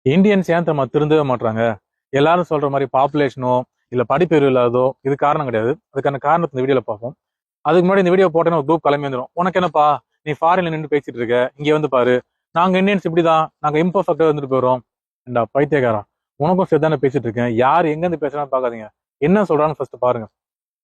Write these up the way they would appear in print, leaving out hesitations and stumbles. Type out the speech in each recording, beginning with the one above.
Indians ஏன் நம்ம திருந்தவே மாட்றாங்க? எல்லாரும் சொல்ற மாதிரி பாப்புலேஷனோ இல்ல படிப்பறிவு இல்லாதோ இது காரணம் கிடையாது. அதுக்கான காரணத்தை இந்த வீடியோல பார்ப்போம். அதுக்கு முன்னாடி இந்த வீடியோ போட்டேன்னா ஒரு குரூப் கிளம்பி வந்துடும். உனக்கு என்னப்பா, நீ ஃபாரின்ல நின்று பேசிட்டு இருக்க, இங்க வந்து பாரு, நாங்க இந்தியன்ஸ் இப்படிதான், நாங்க இம்பர்ஃபெக்டா வந்துட்டு போயிடும். ஏண்டா பைத்தியக்காரா, உனக்கும் சரிதானே பேசிட்டு இருக்கேன். யார் எங்க இருந்து பேசுறான்னு பாக்காதீங்க, என்ன சொல்றான்னு ஃபர்ஸ்ட் பாருங்க.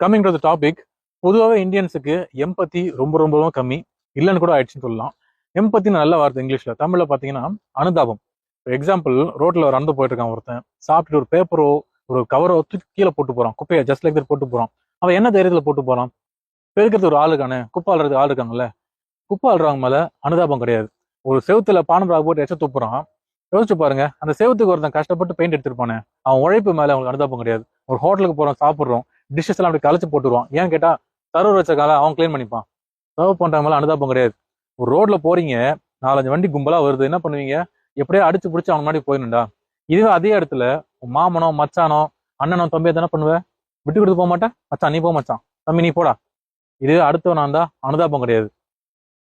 கம்மிங் டு த டாபிக், பொதுவாகவே இந்தியன்ஸுக்கு எம்பத்தி ரொம்ப ரொம்ப ரொம்ப கம்மி, இல்லைன்னு கூட ஆயிடுச்சுன்னு சொல்லலாம். எம்பத்தின்னு நல்ல வார்த்தை இங்கிலீஷ்ல, தமிழ்ல பாத்தீங்கன்னா அனுதாபம். எக்ஸாம்பிள், ரோட்ல ஒரு நடந்து போயிட்டு இருக்கான் ஒருத்தன், சாப்பிட்டுட்டு ஒரு பேப்பரோ ஒரு கவரோ தூக்கி கீழே போட்டு போறான், குப்பையை ஜஸ்ட் லைக் தட் போட்டு போறான். அவன் என்ன தைரியத்துல போட்டு போறான்? பெருக்கிறது ஒரு ஆள் இருக்கானே, குப்பை ஆள்றது ஆள் இருக்காங்கல்ல, குப்பை ஆள்றவங்க மேல அனுதாபம் கிடையாது. ஒரு செவுத்துல பானபராக போட்டு எச்ச துப்புறான், யோசிச்சு பாருங்க, அந்த செவுத்துக்கு ஒருத்தன் கஷ்டப்பட்டு பெயிண்ட் எடுத்துருப்பானே, அவன் உழைப்பு மேல அவங்களுக்கு அனுதாபம் கிடையாது. ஒரு ஹோட்டலுக்கு போறோம், சாப்பிடுறோம், டிஷ்ஷஸ் எல்லாம் அப்படி கலைச்சு போட்டுருவான். ஏன்னு கேட்டா சர்வர் வச்ச கால அவன் கிளீன் பண்ணிப்பான். சர்வ் பண்ற மேல அனுதாபம் கிடையாது. ஒரு ரோட்ல போறீங்க, 4-5 வண்டி கும்பலா வருது, என்ன பண்ணுவீங்க? எப்படியே அடிச்சு பிடிச்சி அவன் முன்னாடி போயிடணும்டா. இதுவே அதே இடத்துல மாமனோ மச்சானோ அண்ணனோ தம்பியோ தானே பண்ணுவேன், விட்டு கொடுத்து போக மாட்டேன். மச்சான் நீ போ, மச்சான் தம்பி நீ போடா. இது அடுத்தவனா இருந்தா அனுதாபம் கிடையாது.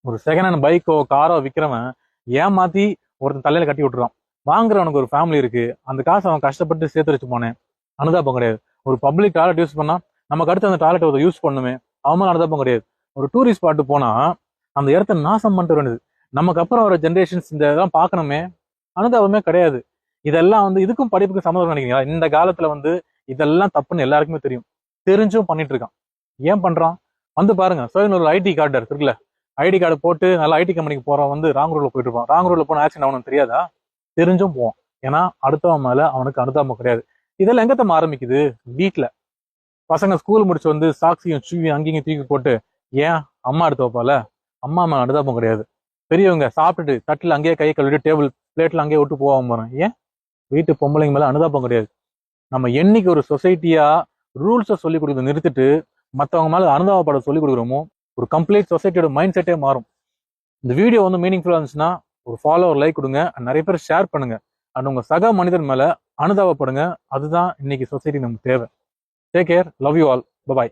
ஒரு செகண்ட் ஹேண்ட் பைக்கோ காரோ விற்கிறவன் ஏமாத்தி ஒருத்தன் தலையில கட்டி விட்டுறான். வாங்குறவனுக்கு ஒரு ஃபேமிலி இருக்கு, அந்த காசை அவன் கஷ்டப்பட்டு சேர்த்து வச்சு போனேன், அனுதாபம் கிடையாது. ஒரு பப்ளிக் டாய்லெட் யூஸ் பண்ணா நமக்கு அடுத்து அந்த டாய்லெட் ஒரு யூஸ் பண்ணுமே, அவன் மேல அனுதாபம் கிடையாது. ஒரு டூரிஸ்ட் ஸ்பாட்டு போனா அந்த இடத்த நாசம் பண்ணிட்டு வேண்டியது, நமக்கு அப்புறம் வர ஜென்ரேஷன்ஸ் இந்த இதெல்லாம் பார்க்கணுமே, அனுதாபமே கிடையாது. இதெல்லாம் இதுக்கும் படிப்புக்கும் சம்மந்தம் நினைக்கிறீங்களா? இந்த காலத்துல இதெல்லாம் தப்புன்னு எல்லாருக்குமே தெரியும், தெரிஞ்சும் பண்ணிட்டு இருக்கான். ஏன் பண்றான்? பாருங்க, ஒரு ஐடி கார்டு இருக்குல்ல, ஐடி கார்டு போட்டு நல்லா ஐடி கம்பெனிக்கு போறோம், ராங் ரூட்ல போயிட்டு இருப்பான். ராங் ரூட்ல போன ஆக்சிடென்ட் அவனுக்கு தெரியாதா? தெரிஞ்சும் போவான். ஏன்னா அடுத்தவன் மேல அவனுக்கு அனுதாபம் கிடையாது. இதெல்லாம் எங்கத்தಮ್ಮ ஆரம்பிக்குது? வீட்டுல பசங்க ஸ்கூல் முடிச்சு சாக்ஸியும் ஷூவையும் அங்கேயும் தூக்கி போட்டு, ஏன் அம்மா எடுத்து வைப்பால, அம்மா மேல அனுதாபம் கிடையாது. பெரியவங்க சாப்பிட்டுட்டு தட்டுல அங்கேயே கை கழுவிட்டு டேபிள் பிளேட்ல அங்கேயே விட்டு போவாம போறேன், ஏன் வீட்டு பொம்பளைங்க மேல அனுதாபம் கிடையாது. நம்ம என்னைக்கு ஒரு சொசைட்டியா ரூல்ஸை சொல்லி கொடுத்து நிறுத்திட்டு மற்றவங்க மேல அனுதாபப்பட சொல்லி கொடுக்குறோமோ, ஒரு கம்ப்ளீட் சொசைட்டியோட மைண்ட் செட்டே மாறும். இந்த வீடியோ மீனிங்ஃபுல்லா இருந்துச்சுன்னா ஒரு ஃபாலோ, ஒரு லைக் கொடுங்க, நிறைய பேர் ஷேர் பண்ணுங்க. அண்ட் உங்க சக மனிதன் மேல அனுதாபப்படுங்க. அதுதான் இன்னைக்கு சொசைட்டி நமக்கு தேவை. Take care, love you all, by.